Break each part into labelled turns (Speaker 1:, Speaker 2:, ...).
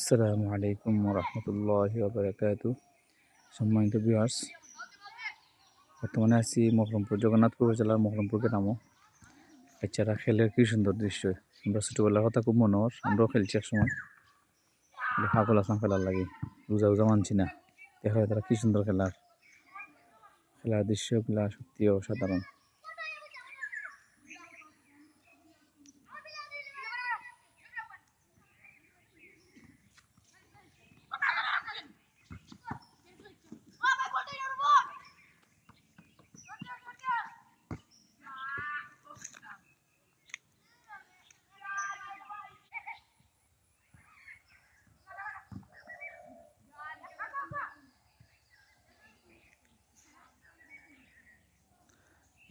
Speaker 1: আসসালামু আলাইকুম ওয়া রাহমাতুল্লাহি ওয়া বারাকাতুহু। সম্মানিত ভিউয়ার্স, বর্তমানে আছি মহরমপুর, জগন্নাথপুর জেলার মহরমপুর গ্রামে। বাচ্চারা খেলের কি সুন্দর দৃশ্য। আমরা ছোটবেলার কথা খুব মনোহর, আমরাও খেলছি একসময়। পাগল আসলাম খেলার লাগে, রোজা রোজা মানছি না। দেখা যায় তারা কি সুন্দর খেলার দৃশ্যগুলা সত্যি অসাধারণ।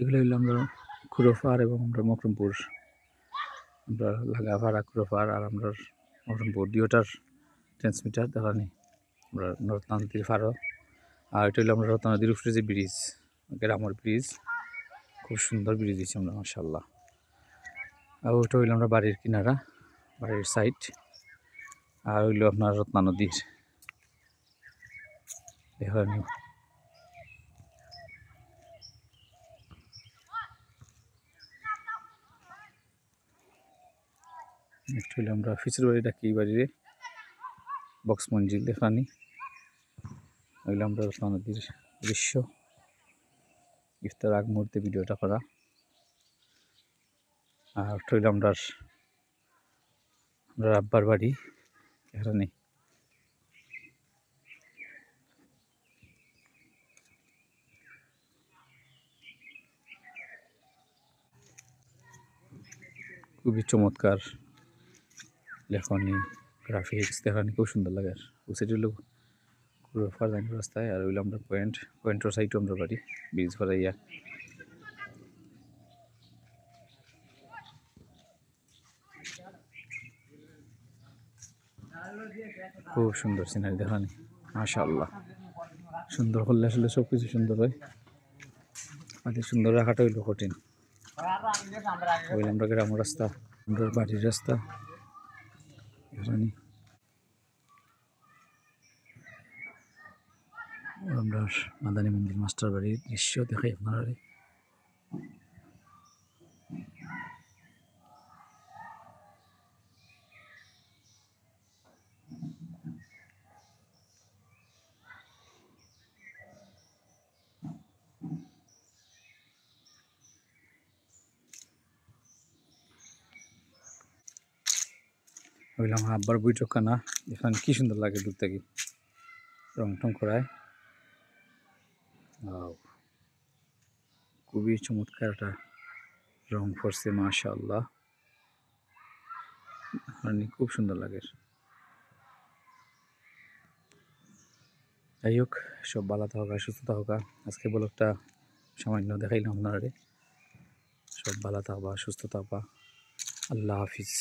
Speaker 1: এগুলো হইলো আমরা খুরোফার এবং আমরা মকরমপুর, আমরা লাগাভাড়া খুরোফার আর আমরা মকরমপুর দুইটার ট্রান্সমিটার দেখা নেই। আমরা রত্নানদীর ফারো, আর এটা হইলো আমরা রত্নানদীর উপরে যে ব্রিজ, গ্রামের ব্রিজ, খুব সুন্দর ব্রিজ দিচ্ছি আমরা মাশাআল্লাহ। আর ওটা হইলো আমরা বাড়ির কিনারা, বাড়ির সাইড। আর হইলো আপনার রত্না নদীর এখানে। নেক্সট হইলো আমরা ফিচের বাড়ি ডাকি, বাড়িরে বক্স মঞ্জিল দেখানি। হইলো আমরা রত্না নদীর দৃশ্য, ইফতার আগ মুহূর্তে ভিডিওটা করা। আর হইলো আমরা আব্বার বাড়ি এখানে। খুবই চমৎকার লেখনি, গ্রাফিক্স দেখানি খুব সুন্দর লাগে। আর সেটি হলো পুরো ফারদান রাস্তায়। আর হইলো আমরা পয়েন্টের সাইডও আমরা বাড়ি ব্রিজ ফরাইয়া। খুব সুন্দর সিনারি দেখানি মাশাআল্লাহ। সুন্দর করলে আসলে সব কিছু সুন্দর হয়, আগে সুন্দর রাখাটা হইলো কঠিন। হইলো আমরা গ্রামের রাস্তা, আমরা বাড়ির রাস্তা এখানে। আমরা মাদানী মন্দির মাস্টার বাড়ির দৃশ্য দেখাই আপনারা। হইলাম আব্বার বৈঠকখানা, এখানে কি সুন্দর লাগে দূর থেকে রং টং করায়। খুবই চমৎকার একটা রং করছে মাশাআল্লাহ, খুব সুন্দর লাগে। যাই হোক, সব ভালো থাকা সুস্থ থাকা। আজকে ব্লগটা সামান্য দেখাইলাম আপনারা। সব ভালো থাকবা, সুস্থ থাকবা। আল্লাহ হাফিজ।